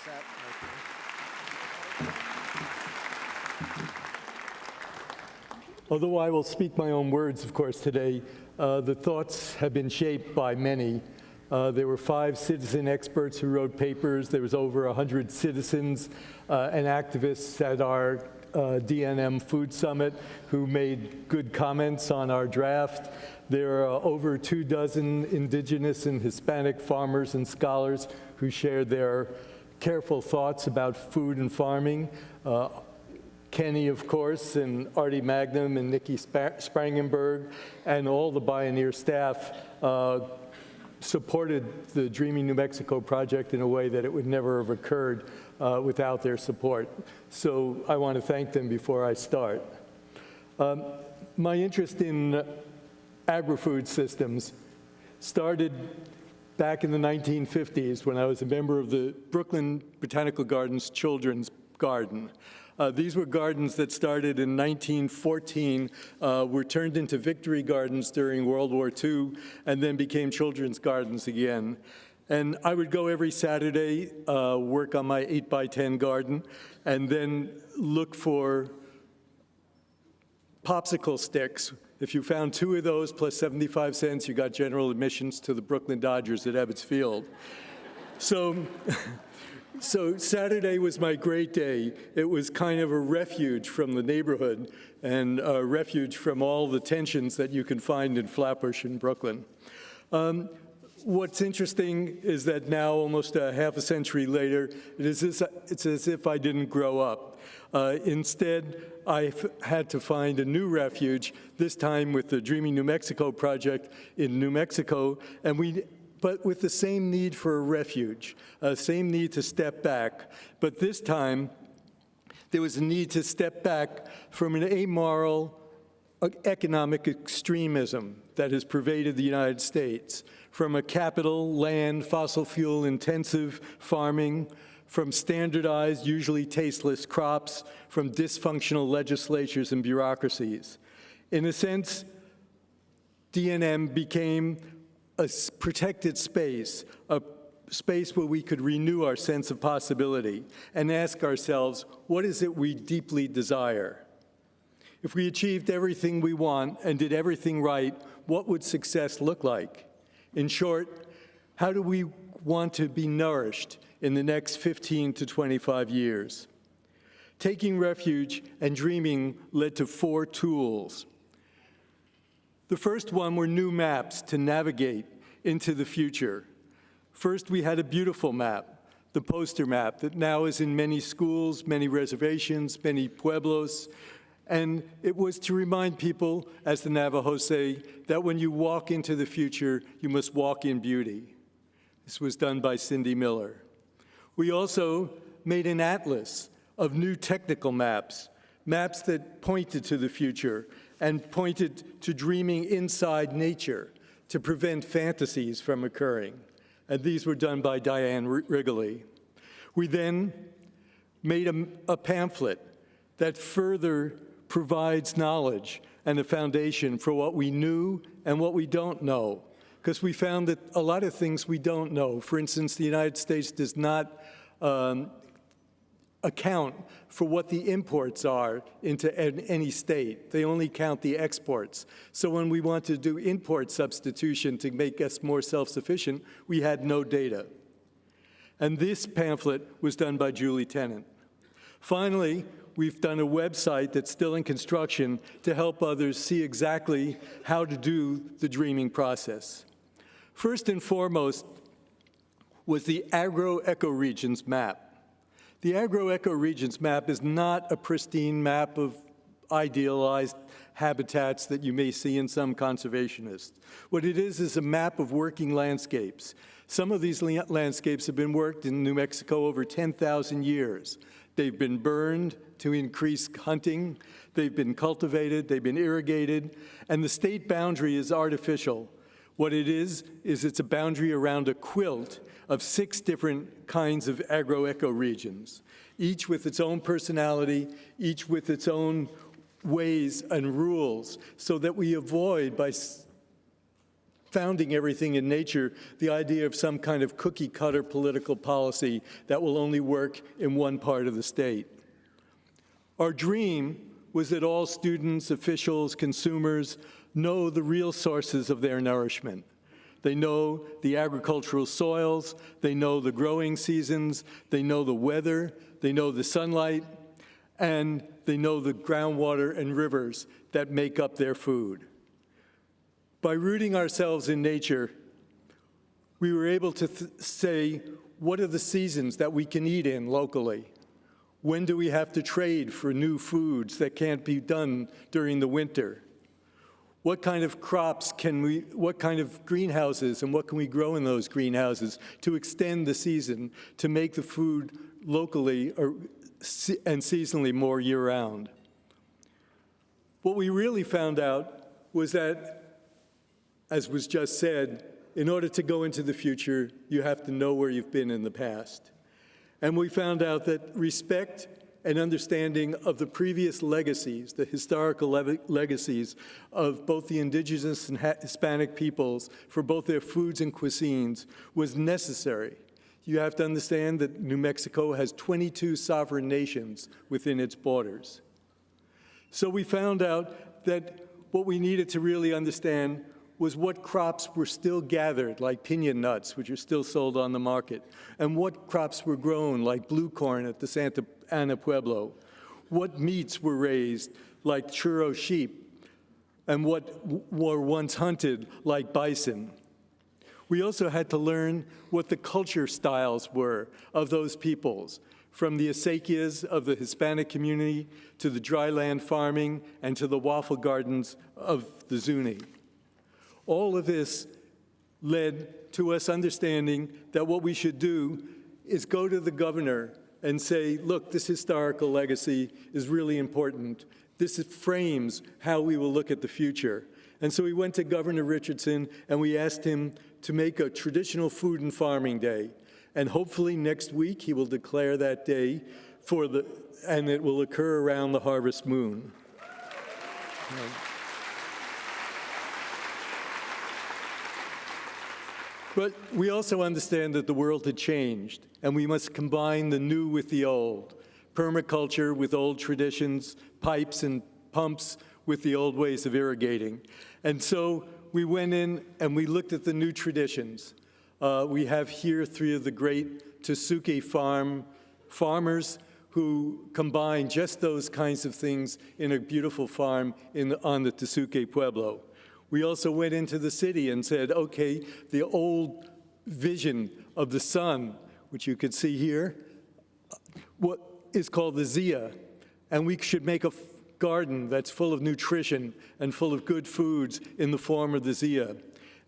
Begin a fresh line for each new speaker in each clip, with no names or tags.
set.
Although I will speak my own words, of course, today, the thoughts have been shaped by many. There were 5 citizen experts who wrote papers. There was over 100 citizens and activists at our DNM Food Summit who made good comments on our draft. There are over 24 indigenous and Hispanic farmers and scholars who shared their careful thoughts about food and farming. Kenny, of course, and Artie Magnum and Nikki Sprangenberg, and all the Bioneer staff supported the Dreaming New Mexico project in a way that it would never have occurred without their support. So I want to thank them before I start. My interest in agri-food systems started back in the 1950s when I was a member of the Brooklyn Botanical Gardens Children's Garden. These were gardens that started in 1914, were turned into Victory Gardens during World War II, and then became children's gardens again. And I would go every Saturday, work on my 8x10 garden, and then look for popsicle sticks. If you found 2 of those plus 75 cents, you got general admissions to the Brooklyn Dodgers at Ebbets Field. So Saturday was my great day. It was kind of a refuge from the neighborhood and a refuge from all the tensions that you can find in Flatbush and Brooklyn. What's interesting is that now, almost a half a century later, it's as if I didn't grow up. Instead, I've had to find a new refuge, this time with the Dreaming New Mexico project in New Mexico, but with the same need for a refuge, same need to step back. But this time, there was a need to step back from an amoral economic extremism that has pervaded the United States, from a capital, land, fossil fuel intensive farming, from standardized, usually tasteless crops, from dysfunctional legislatures and bureaucracies. In a sense, DNM became a protected space, a space where we could renew our sense of possibility and ask ourselves, what is it we deeply desire? If we achieved everything we want and did everything right, what would success look like? In short, how do we want to be nourished in the next 15 to 25 years? Taking refuge and dreaming led to 4 tools. The first one were new maps to navigate into the future. First, we had a beautiful map, the poster map, that now is in many schools, many reservations, many pueblos, and it was to remind people, as the Navajos say, that when you walk into the future, you must walk in beauty. This was done by Cindy Miller. We also made an atlas of new technical maps, maps that pointed to the future and pointed to dreaming inside nature to prevent fantasies from occurring. And these were done by Diane Wrigley. We then made a pamphlet that further provides knowledge and a foundation for what we knew and what we don't know, because we found that a lot of things we don't know. For instance, the United States does not account for what the imports are into any state. They only count the exports. So when we want to do import substitution to make us more self-sufficient, we had no data. And this pamphlet was done by Julie Tennant. Finally, we've done a website that's still in construction to help others see exactly how to do the dreaming process. First and foremost was the agro-ecoregions map. The agro-ecoregions map is not a pristine map of idealized habitats that you may see in some conservationists. What it is a map of working landscapes. Some of these landscapes have been worked in New Mexico over 10,000 years. They've been burned to increase hunting. They've been cultivated. They've been irrigated. And the state boundary is artificial. What it is it's a boundary around a quilt of 6 different kinds of agro-ecoregions, each with its own personality, each with its own ways and rules, so that we avoid, by founding everything in nature, the idea of some kind of cookie-cutter political policy that will only work in one part of the state. Our dream was that all students, officials, consumers know the real sources of their nourishment. They know the agricultural soils, they know the growing seasons, they know the weather, they know the sunlight, and they know the groundwater and rivers that make up their food. By rooting ourselves in nature, we were able to say, what are the seasons that we can eat in locally? When do we have to trade for new foods that can't be done during the winter? What kind of crops what kind of greenhouses, and what can we grow in those greenhouses to extend the season, to make the food locally and seasonally more year-round? What we really found out was that, as was just said, in order to go into the future, you have to know where you've been in the past. And we found out that respect and understanding of the previous legacies, the historical legacies of both the indigenous and Hispanic peoples for both their foods and cuisines was necessary. You have to understand that New Mexico has 22 sovereign nations within its borders. So we found out that what we needed to really understand was what crops were still gathered, like piña nuts, which are still sold on the market, and what crops were grown, like blue corn at the Santa Ana Pueblo, what meats were raised, like churro sheep, and what were once hunted, like bison. We also had to learn what the culture styles were of those peoples, from the acequias of the Hispanic community to the dryland farming and to the waffle gardens of the Zuni. All of this led to us understanding that what we should do is go to the governor and say, look, this historical legacy is really important. This frames how we will look at the future. And so we went to Governor Richardson and we asked him to make a traditional food and farming day. And hopefully next week he will declare that day and it will occur around the harvest moon. But we also understand that the world had changed, and we must combine the new with the old, permaculture with old traditions, pipes and pumps with the old ways of irrigating. And so we went in and we looked at the new traditions. We have here 3 of the great Tesuque farmers who combine just those kinds of things in a beautiful farm on the Tesuque Pueblo. We also went into the city and said, okay, the old vision of the sun, which you can see here, what is called the Zia, and we should make a garden that's full of nutrition and full of good foods in the form of the Zia.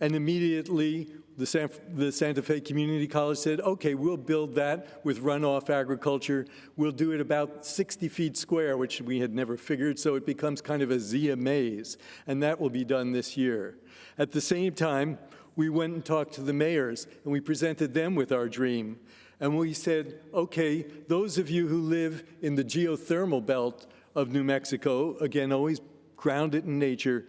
And immediately, the Santa Fe Community College said, okay, we'll build that with runoff agriculture. We'll do it about 60 feet square, which we had never figured, so it becomes kind of a Zia maze, and that will be done this year. At the same time, we went and talked to the mayors, and we presented them with our dream. And we said, okay, those of you who live in the geothermal belt of New Mexico, again, always grounded in nature,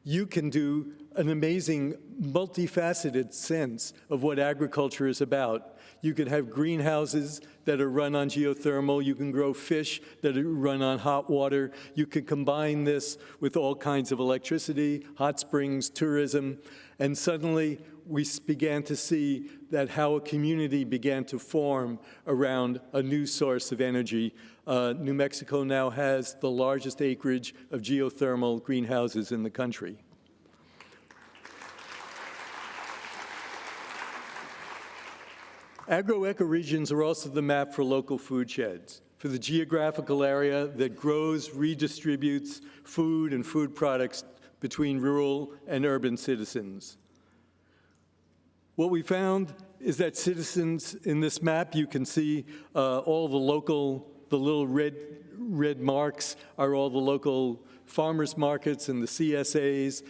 you can do an amazing, multifaceted sense of what agriculture is about. You could have greenhouses that are run on geothermal. You can grow fish that are run on hot water. You could combine this with all kinds of electricity, hot springs, tourism, and suddenly we began to see that how a community began to form around a new source of energy. New Mexico now has the largest acreage of geothermal greenhouses in the country. Agro-ecoregions are also the map for local food sheds, for the geographical area that grows, redistributes food and food products between rural and urban citizens. What we found is that citizens in this map, you can see all the little red marks are all the local farmers markets and the CSAs.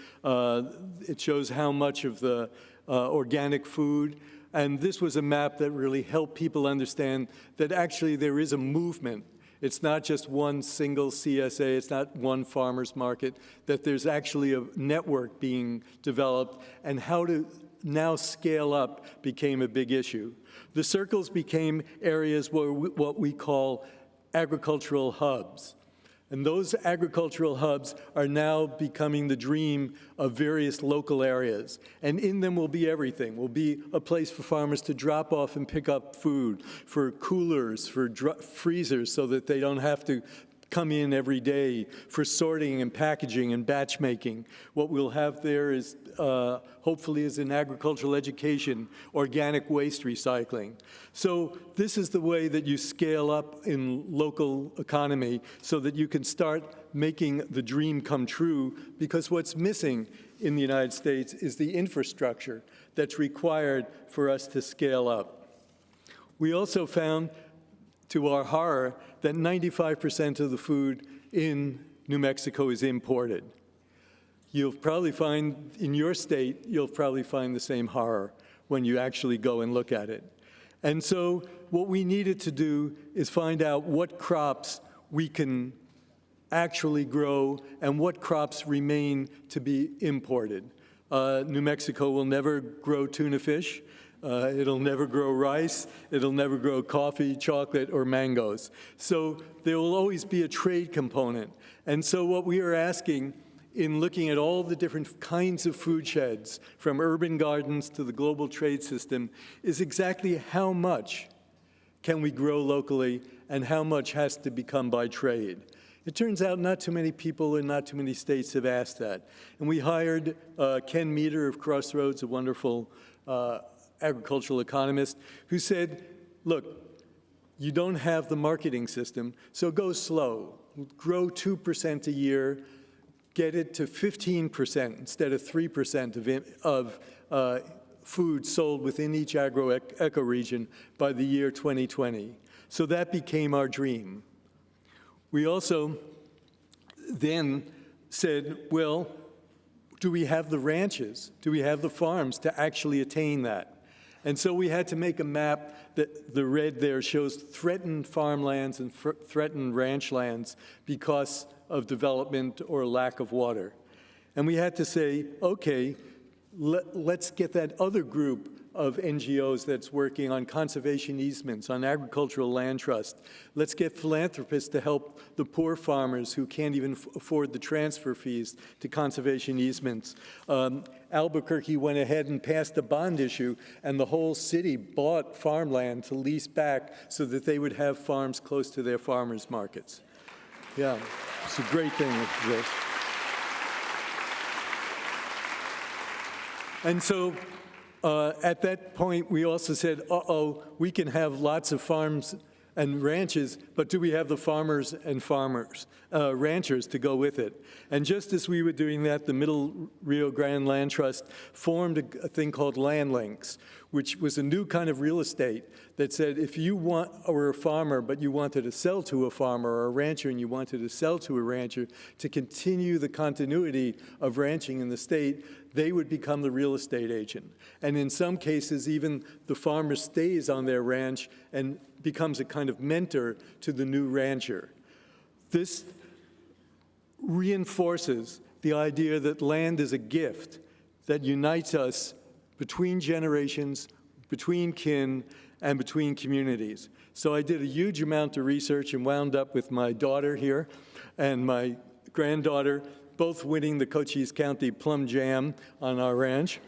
It shows how much of the organic food. And this was a map that really helped people understand that actually there is a movement It's not just one single CSA, it's not one farmer's market, that there's actually a network being developed, and how to now scale up became a big issue. The circles became areas where what we call agricultural hubs. And those agricultural hubs are now becoming the dream of various local areas. And in them will be everything. Will be a place for farmers to drop off and pick up food, for coolers, for freezers so that they don't have to come in every day, for sorting and packaging and batch making. What we'll have there is, hopefully, is an agricultural education, organic waste recycling. So this is the way that you scale up in local economy so that you can start making the dream come true, because what's missing in the United States is the infrastructure that's required for us to scale up. We also found, to our horror, that 95% of the food in New Mexico is imported. You'll probably find, in your state, you'll probably find the same horror when you actually go and look at it. And so what we needed to do is find out what crops we can actually grow and what crops remain to be imported. New Mexico will never grow tuna fish. It'll never grow rice, it'll never grow coffee, chocolate, or mangoes. So there will always be a trade component. And so what we are asking, in looking at all the different kinds of food sheds, from urban gardens to the global trade system, is exactly how much can we grow locally and how much has to become by trade. It turns out not too many people and not too many states have asked that. And we hired Ken Meter of Crossroads, a wonderful agricultural economist, who said, look, you don't have the marketing system, so go slow. Grow 2% a year, get it to 15% instead of 3% of food sold within each agro-ecoregion by the year 2020. So that became our dream. We also then said, well, do we have the ranches? Do we have the farms to actually attain that? And so we had to make a map that the red there shows threatened farmlands and threatened ranch lands because of development or lack of water. And we had to say, okay, let's get that other group of NGOs that's working on conservation easements, on agricultural land trust. Let's get philanthropists to help the poor farmers who can't even afford the transfer fees to conservation easements. Albuquerque went ahead and passed a bond issue, and the whole city bought farmland to lease back so that they would have farms close to their farmers' markets. Yeah, it's a great thing with this. And so at that point, we also said, we can have lots of farms and ranches, but do we have the farmers and ranchers to go with it? And just as we were doing that, the Middle Rio Grande Land Trust formed a thing called Land Links, which was a new kind of real estate that said if you were a farmer, but you wanted to sell to a farmer, or a rancher and you wanted to sell to a rancher to continue the continuity of ranching in the state, they would become the real estate agent. And in some cases, even the farmer stays on their ranch and becomes a kind of mentor to the new rancher. This reinforces the idea that land is a gift that unites us between generations, between kin, and between communities. So I did a huge amount of research and wound up with my daughter here and my granddaughter, both winning the Cochise County Plum Jam on our ranch.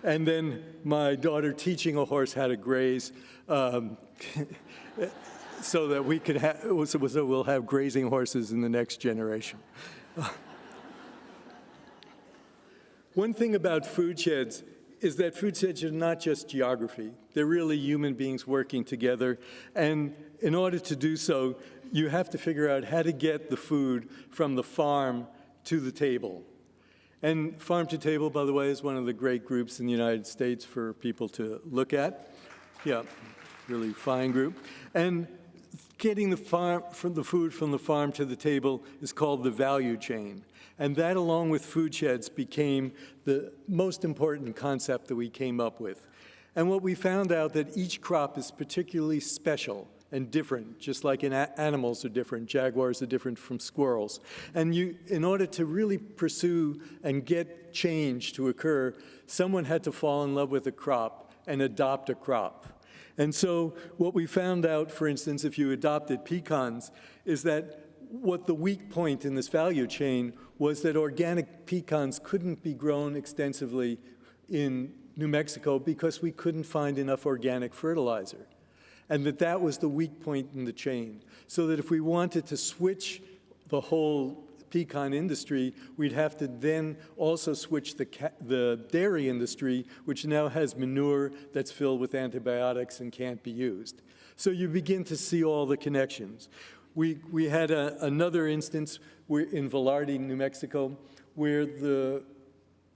And then my daughter teaching a horse how to graze so that we could so we'll have grazing horses in the next generation. One thing about food sheds is that food sheds are not just geography. They're really human beings working together. And in order to do so, you have to figure out how to get the food from the farm to the table. And Farm to Table, by the way, is one of the great groups in the United States for people to look at. Yeah, really fine group. And getting the food from the farm to the table is called the value chain. And that, along with food sheds, became the most important concept that we came up with. And what we found out that each crop is particularly special and different, just like animals are different. Jaguars are different from squirrels. And in order to really pursue and get change to occur, someone had to fall in love with a crop and adopt a crop. And so what we found out, for instance, if you adopted pecans, is that what the weak point in this value chain was that organic pecans couldn't be grown extensively in New Mexico because we couldn't find enough organic fertilizer. And that was the weak point in the chain. So that if we wanted to switch the whole pecan industry, we'd have to then also switch the dairy industry, which now has manure that's filled with antibiotics and can't be used. So you begin to see all the connections. We had another instance in Velarde, New Mexico, where the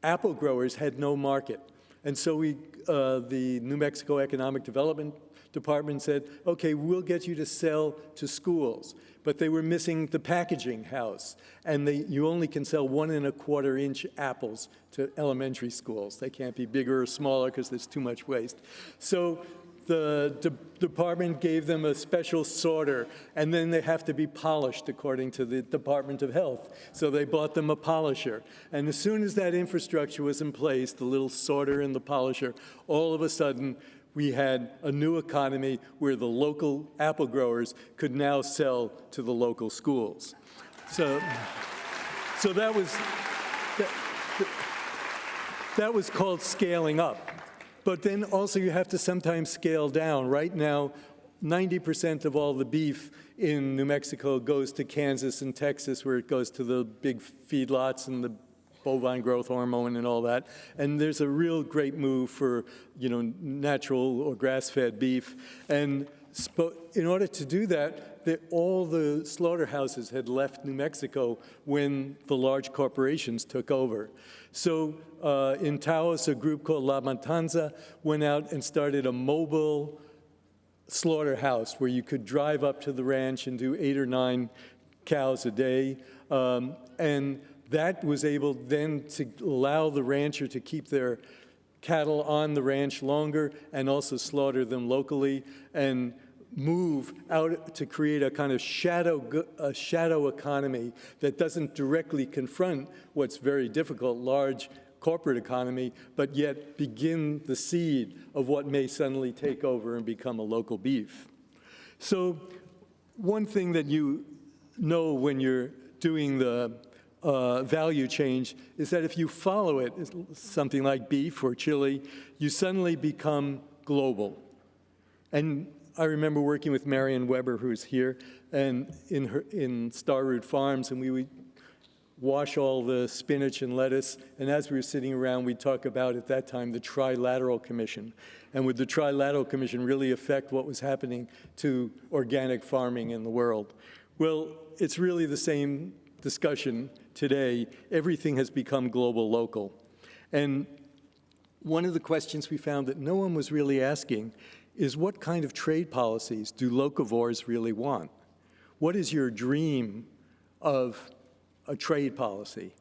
apple growers had no market. And so the New Mexico Economic Development Department said, okay, we'll get you to sell to schools. But they were missing the packaging house. And you only can sell 1 1/4 inch apples to elementary schools. They can't be bigger or smaller because there's too much waste. So the department gave them a special sorter, and then they have to be polished according to the Department of Health. So they bought them a polisher. And as soon as that infrastructure was in place, the little sorter and the polisher, all of a sudden, we had a new economy where the local apple growers could now sell to the local schools. So that was called scaling up. But then also you have to sometimes scale down. Right now, 90% of all the beef in New Mexico goes to Kansas and Texas, where it goes to the big feedlots and the bovine growth hormone and all that. And there's a real great move for, natural or grass-fed beef. And in order to do that, all the slaughterhouses had left New Mexico when the large corporations took over. So in Taos, a group called La Matanza went out and started a mobile slaughterhouse where you could drive up to the ranch and do 8 or 9 cows a day. And that was able then to allow the rancher to keep their cattle on the ranch longer and also slaughter them locally and move out to create a kind of shadow economy that doesn't directly confront what's very difficult, large corporate economy, but yet begin the seed of what may suddenly take over and become a local beef. So one thing that you know when you're doing the value change is that if you follow it, something like beef or chili, you suddenly become global. And I remember working with Marion Weber, who's here, and in Starroot Farms, and we would wash all the spinach and lettuce, and as we were sitting around, we'd talk about, at that time, the Trilateral Commission. And would the Trilateral Commission really affect what was happening to organic farming in the world? Well, it's really the same discussion today. Everything has become global local. And one of the questions we found that no one was really asking is, what kind of trade policies do locavores really want? What is your dream of a trade policy?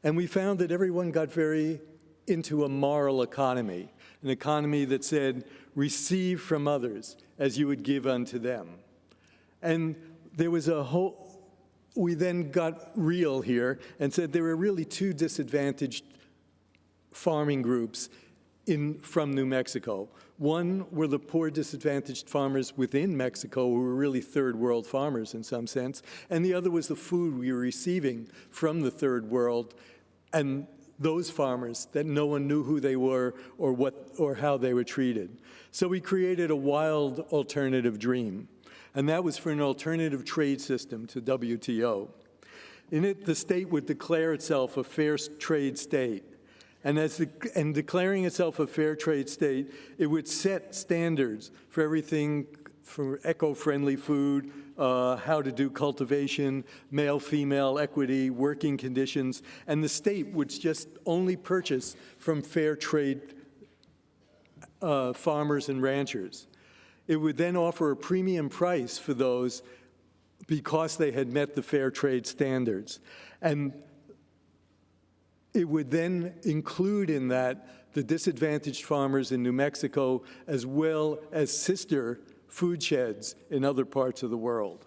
And we found that everyone got very into a moral economy, an economy that said, receive from others as you would give unto them. And there was we then got real here and said there were really 2 disadvantaged farming groups from New Mexico. One were the poor, disadvantaged farmers within Mexico, who were really third world farmers in some sense, and the other was the food we were receiving from the third world, and those farmers that no one knew who they were or how they were treated. So we created a wild alternative dream, and that was for an alternative trade system to WTO. In it, the state would declare itself a fair trade state. And declaring itself a fair trade state, it would set standards for everything from eco-friendly food, how to do cultivation, male-female equity, working conditions, and the state would just only purchase from fair trade farmers and ranchers. It would then offer a premium price for those because they had met the fair trade standards. And it would then include in that the disadvantaged farmers in New Mexico, as well as sister food sheds in other parts of the world.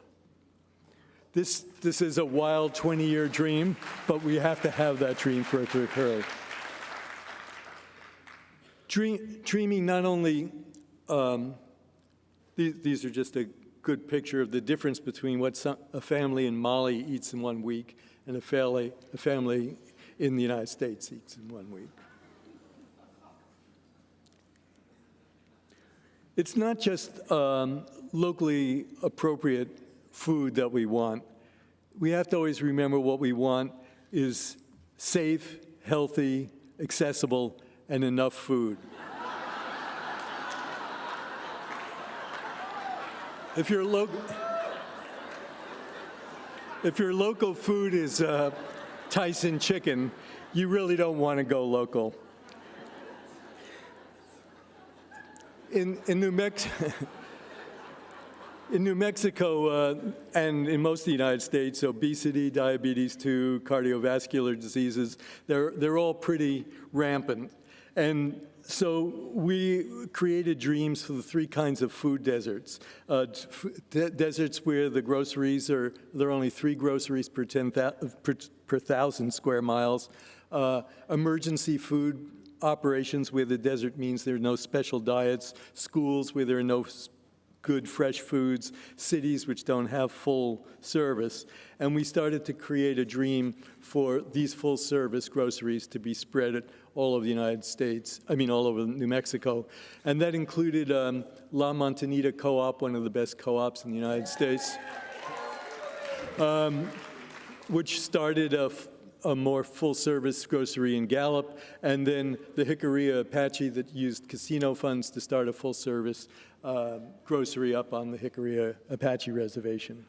This is a wild 20-year dream, but we have to have that dream for it to occur. Dreaming not only, these are just a good picture of the difference between what a family in Mali eats in 1 week and a family in the United States eats in 1 week. It's not just locally appropriate food that we want. We have to always remember what we want is safe, healthy, accessible, and enough food. If your local food is Tyson chicken, you really don't want to go local. In New Mexico and in most of the United States, obesity, diabetes 2, cardiovascular diseases, they're all pretty rampant. And so we created dreams for the 3 kinds of food deserts. Deserts where the groceries there are only 3 groceries per 1,000 square miles. Emergency food operations where the desert means there are no special diets. Schools where there are no good fresh foods, cities which don't have full service. And we started to create a dream for these full service groceries to be spread all over the United States, all over New Mexico. And that included La Montanita Co-op, one of the best co-ops in the United States, which started a more full-service grocery in Gallup, and then the Hickory Apache that used casino funds to start a full-service grocery up on the Hickory Apache Reservation.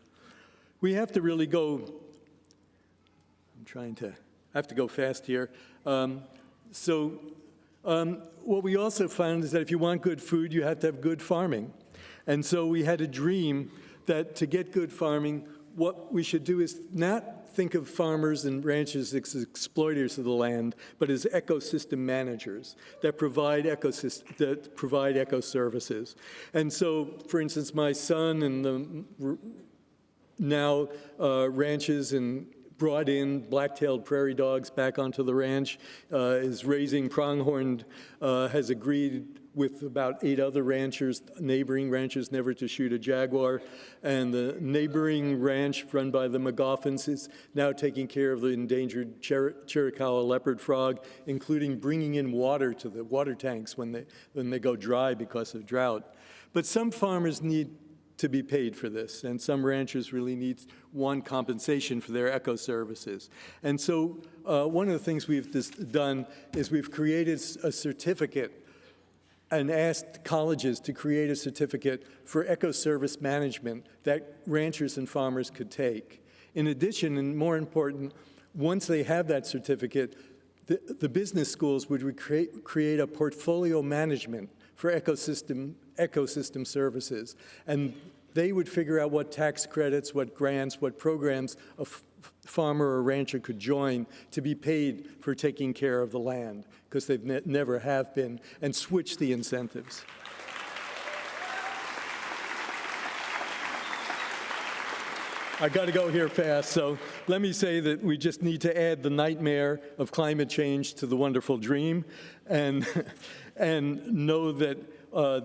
We have to really go, I have to go fast here. What we also found is that if you want good food, you have to have good farming. And so we had a dream that to get good farming, what we should do is not think of farmers and ranchers as exploiters of the land, but as ecosystem managers that provide eco services. And so, for instance, my son and the now ranches and brought in black-tailed prairie dogs back onto the ranch, is raising pronghorn, has agreed with about 8 other ranchers, neighboring ranchers, never to shoot a jaguar. And the neighboring ranch run by the McGoffins is now taking care of the endangered Chiricahua leopard frog, including bringing in water to the water tanks when they go dry because of drought. But some farmers need to be paid for this, and some ranchers really want compensation for their eco services. And so one of the things we've done is we've created a certificate and asked colleges to create a certificate for eco-service management that ranchers and farmers could take. In addition, and more important, once they have that certificate, the business schools would create a portfolio management for ecosystem services. And they would figure out what tax credits, what grants, what programs a farmer or rancher could join to be paid for taking care of the land, because they never have been, and switch the incentives. I got to go here fast, so let me say that we just need to add the nightmare of climate change to the wonderful dream, and know that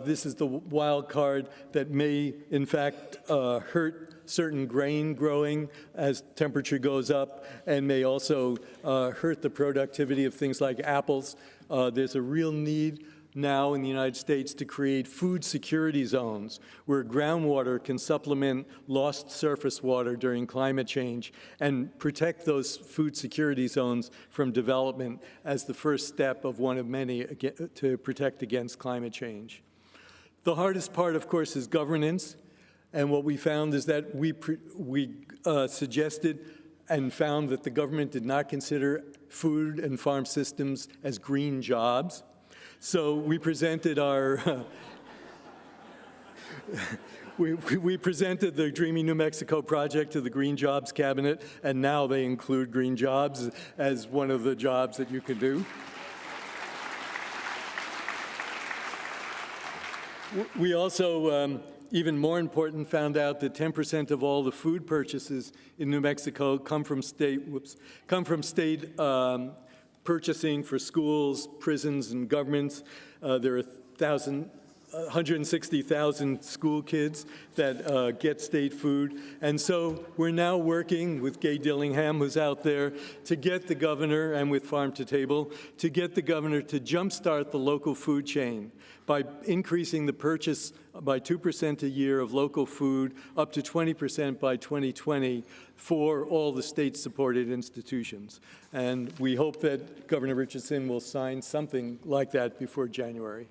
this is the wild card that may, in fact, hurt certain grain growing as temperature goes up, and may also hurt the productivity of things like apples. There's a real need now in the United States to create food security zones where groundwater can supplement lost surface water during climate change and protect those food security zones from development as the first step of one of many to protect against climate change. The hardest part, of course, is governance. And what we found is that we suggested and found that the government did not consider food and farm systems as green jobs. So we presented our, we presented the Dreaming New Mexico project to the Green Jobs Cabinet, and now they include green jobs as one of the jobs that you can do. We also even more important, found out that 10% of all the food purchases in New Mexico come from state purchasing for schools, prisons, and governments. There are 160,000 school kids that get state food. And so we're now working with Gay Dillingham, who's out there, to get the governor, and with Farm to Table, to get the governor to jumpstart the local food chain by increasing the purchase by 2% a year of local food up to 20% by 2020 for all the state-supported institutions. And we hope that Governor Richardson will sign something like that before January.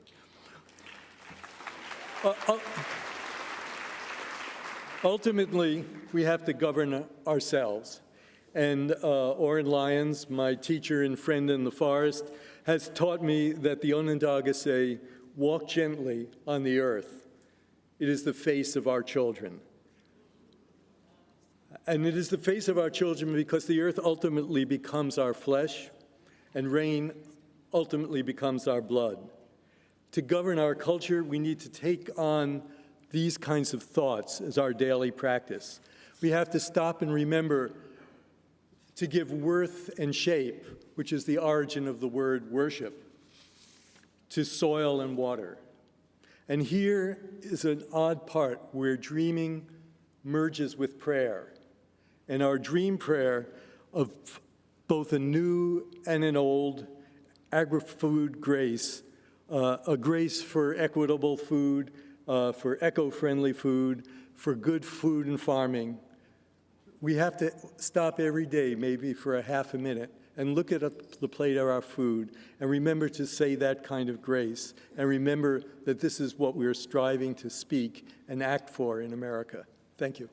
Ultimately, we have to govern ourselves. And Oren Lyons, my teacher and friend in the forest, has taught me that the Onondaga say, walk gently on the earth. It is the face of our children. And it is the face of our children because the earth ultimately becomes our flesh, and rain ultimately becomes our blood. To govern our culture, we need to take on these kinds of thoughts as our daily practice. We have to stop and remember to give worth and shape, which is the origin of the word worship, to soil and water. And here is an odd part where dreaming merges with prayer. And our dream prayer of both a new and an old agri-food grace, a grace for equitable food, for eco-friendly food, for good food and farming. We have to stop every day, maybe for a half a minute, and look at the plate of our food and remember to say that kind of grace, and remember that this is what we're striving to speak and act for in America. Thank you.